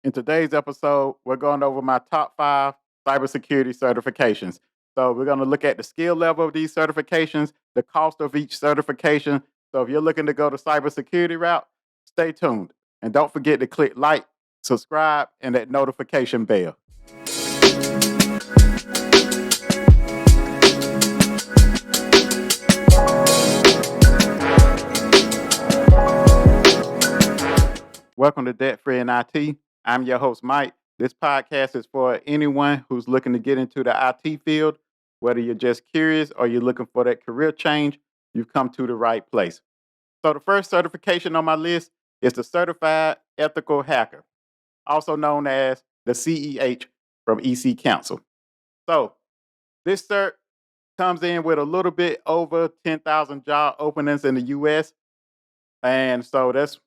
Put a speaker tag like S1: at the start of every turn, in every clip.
S1: In today's episode, we're going over my top 5 cybersecurity certifications. So, we're going to look at the skill level of these certifications, the cost of each certification. So, if you're looking to go the cybersecurity route, stay tuned. And don't forget to click like, subscribe, and that notification bell. Welcome to Debt Free in IT. I'm your host, Mike. This podcast is for anyone who's looking to get into the IT field. Whether you're just curious or you're looking for that career change, you've come to the right place. So, the first certification on my list is the Certified Ethical Hacker, also known as the CEH from EC Council. So, this cert comes in with a little bit over 10,000 job openings in the US. And so that's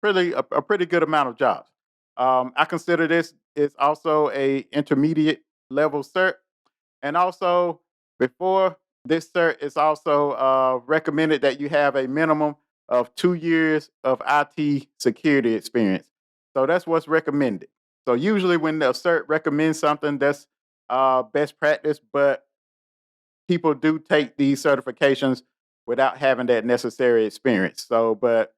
S1: a pretty good amount of jobs. I consider this is also a intermediate level cert, and also before this cert, it's also recommended that you have a minimum of 2 years of IT security experience. So that's what's recommended. So usually when the cert recommends something, that's best practice, but people do take these certifications without having that necessary experience. So, but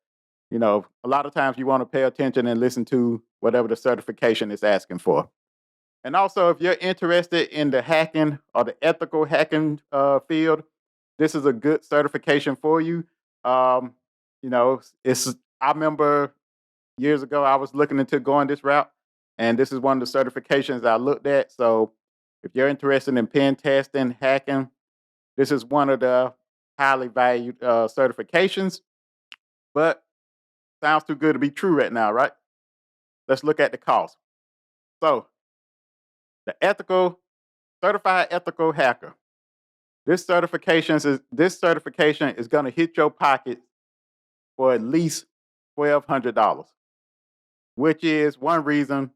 S1: a lot of times you want to pay attention and listen to whatever the certification is asking for. And also, if you're interested in the hacking or the ethical hacking field, this is a good certification for you. Um, it's I remember years ago I was looking into going this route, and this is one of the certifications I looked at. So, if you're interested in pen testing, hacking, this is one of the highly valued certifications. But sounds too good to be true right now, right? Let's look at the cost. So, the ethical certified ethical hacker. This certification is going to hit your pocket for at least $1,200, which is one reason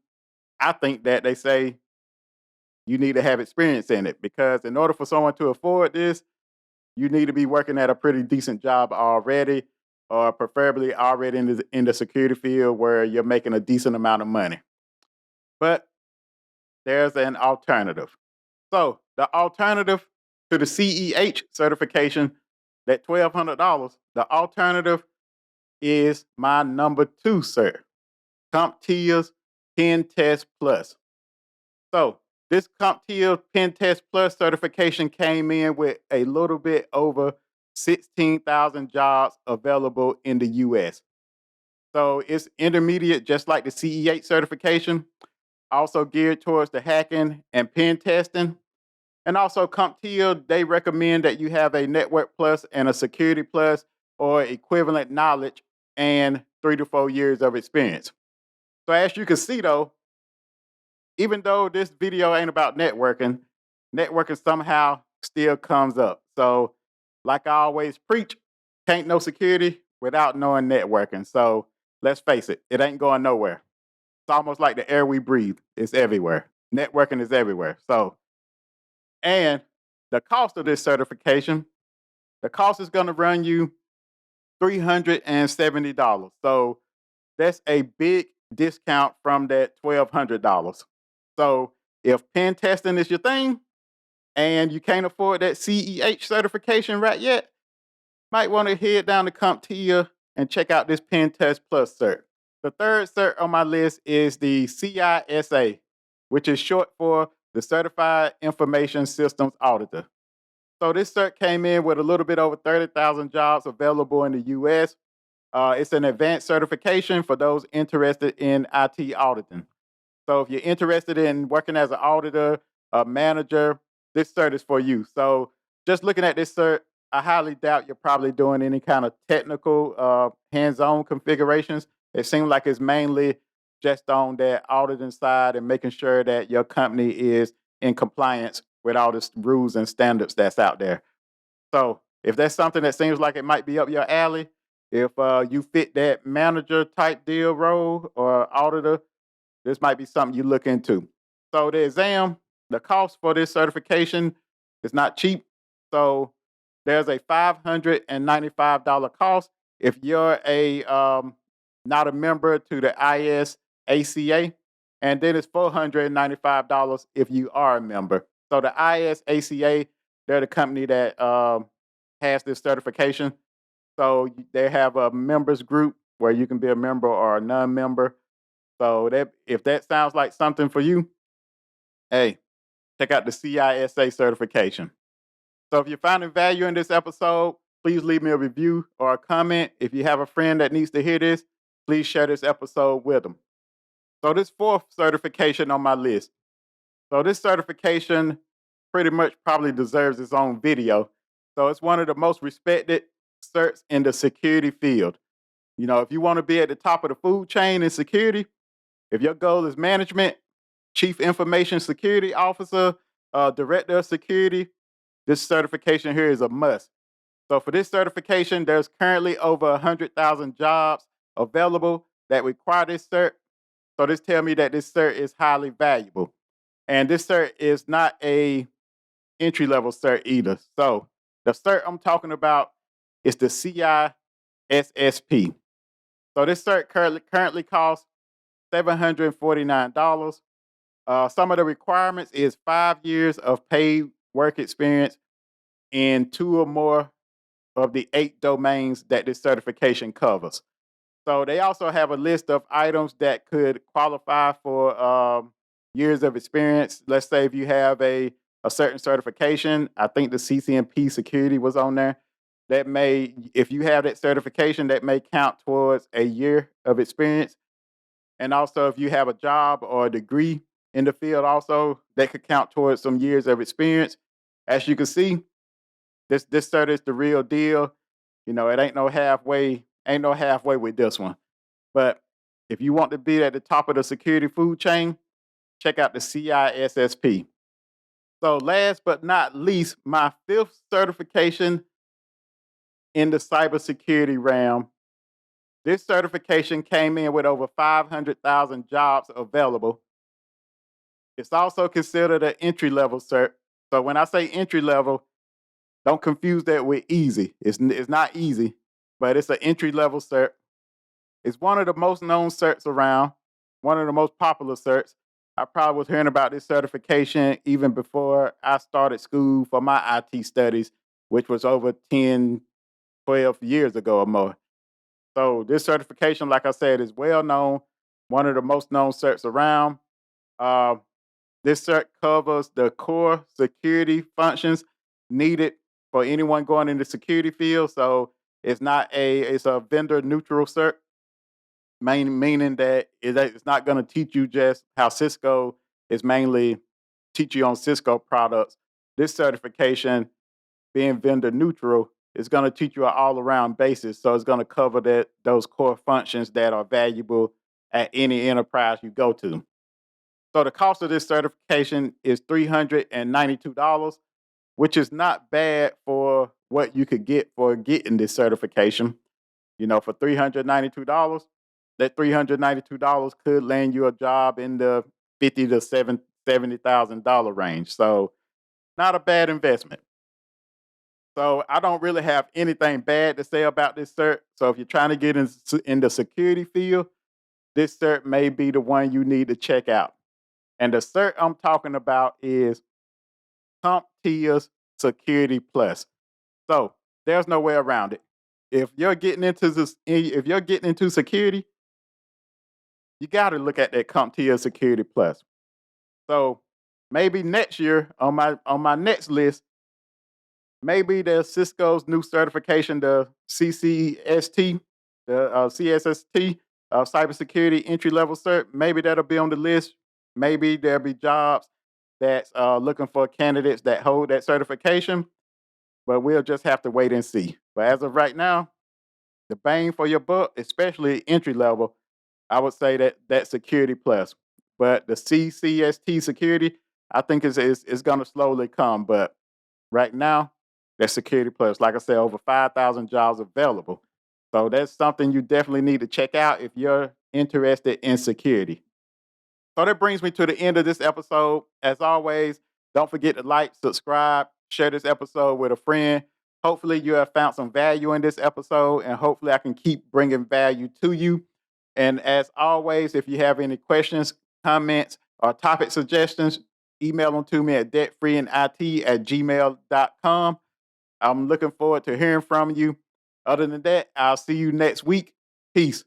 S1: I think that they say you need to have experience in it, because in order for someone to afford this, you need to be working at a pretty decent job already, or preferably already in the security field where you're making a decent amount of money. But there's an alternative. So the alternative to the CEH certification, that $1,200, the alternative is my number 2 cert, CompTIA's Pen Test Plus. So this CompTIA Pen Test Plus certification came in with a little bit over 16,000 jobs available in the US. So it's intermediate, just like the CEH certification, also geared towards the hacking and pen testing. And also, CompTIA, they recommend that you have a Network Plus and a Security Plus or equivalent knowledge and 3 to 4 years of experience. So, as you can see, though, even though this video ain't about networking somehow still comes up. So, like I always preach, can't know security without knowing networking. So, let's face it, it ain't going nowhere. It's almost like the air we breathe. It's everywhere. Networking is everywhere. So, and the cost of this certification, the cost is going to run you $370. So that's a big discount from that $1,200. So if pen testing is your thing and you can't afford that CEH certification right yet, might want to head down to CompTIA and check out this Pen Test Plus cert. The third cert on my list is the CISA, which is short for the Certified Information Systems Auditor. So this cert came in with a little bit over 30,000 jobs available in the US. It's an advanced certification for those interested in IT auditing. So if you're interested in working as an auditor, a manager, this cert is for you. So just looking at this cert, I highly doubt you're probably doing any kind of technical hands-on configurations. It seems like it's mainly just on that auditing side and making sure that your company is in compliance with all the rules and standards that's out there. So if that's something that seems like it might be up your alley, if you fit that manager type deal role or auditor, this might be something you look into. So the exam, the cost for this certification is not cheap. So there's a $595 cost. If you're not a member to the ISACA, And then it's $495 if you are a member. So the ISACA, they're the company that has this certification. So they have a members group where you can be a member or a non-member. So that if that sounds like something for you, hey, check out the CISA certification. So if you're finding value in this episode, please leave me a review or a comment. If you have a friend that needs to hear this, please share this episode with them. So this fourth certification on my list. So this certification pretty much probably deserves its own video. So it's one of the most respected certs in the security field. You know, if you want to be at the top of the food chain in security, if your goal is management, chief information security officer, director of security, this certification here is a must. So for this certification, there's currently over 100,000 jobs available that require this cert. So this tells me that this cert is highly valuable. And this cert is not a entry level cert either. So the cert I'm talking about is the CISSP. So this cert currently costs $749. Some of the requirements is 5 years of paid work experience in 2 or more of the 8 domains that this certification covers. So they also have a list of items that could qualify for years of experience. Let's say if you have a certain certification, I think the CCNP security was on there. That may, if you have that certification, that may count towards a year of experience. And also, if you have a job or a degree in the field, also that could count towards some years of experience. As you can see, this cert is the real deal. You know, it ain't no halfway with this one. But if you want to be at the top of the security food chain, check out the CISSP. So last but not least, my fifth certification in the cybersecurity realm. This certification came in with over 500,000 jobs available. It's also considered an entry level cert. So when I say entry level, don't confuse that with easy. It's not easy, but it's an entry level cert. It's one of the most known certs around, one of the most popular certs. I probably was hearing about this certification even before I started school for my IT studies, which was over 10, 12 years ago or more. So this certification, like I said, is well known, one of the most known certs around. Uh, this cert covers the core security functions needed for anyone going in the security field. So it's a vendor neutral cert, meaning that it's not going to teach you just how Cisco is mainly teach you on Cisco products. This certification, being vendor neutral, is going to teach you an all around basis. So it's going to cover those core functions that are valuable at any enterprise you go to. So the cost of this certification is $392, which is not bad for what you could get for getting this certification. You know, for $392, that $392 could land you a job in the $50,000 to $70,000 range. So not a bad investment. So I don't really have anything bad to say about this cert. So if you're trying to get in the security field, this cert may be the one you need to check out. And the cert I'm talking about is CompTIA's Security Plus. So there's no way around it. If you're getting into security, you got to look at that CompTIA Security Plus. So maybe next year on my next list, maybe there's Cisco's new certification, the CCST, the CSST, cybersecurity entry level cert. Maybe that'll be on the list. Maybe there'll be jobs that's looking for candidates that hold that certification. But we'll just have to wait and see. But as of right now, the bang for your buck, especially entry level, I would say that Security Plus. But the CCST security, I think is going to slowly come. But right now, that's Security Plus. Like I said, over 5,000 jobs available. So that's something you definitely need to check out if you're interested in security. So that brings me to the end of this episode. As always, don't forget to like, subscribe, share this episode with a friend. Hopefully, you have found some value in this episode, and hopefully, I can keep bringing value to you. And as always, if you have any questions, comments, or topic suggestions, email them to me at debtfreeandit@gmail.com. I'm looking forward to hearing from you. Other than that, I'll see you next week. Peace.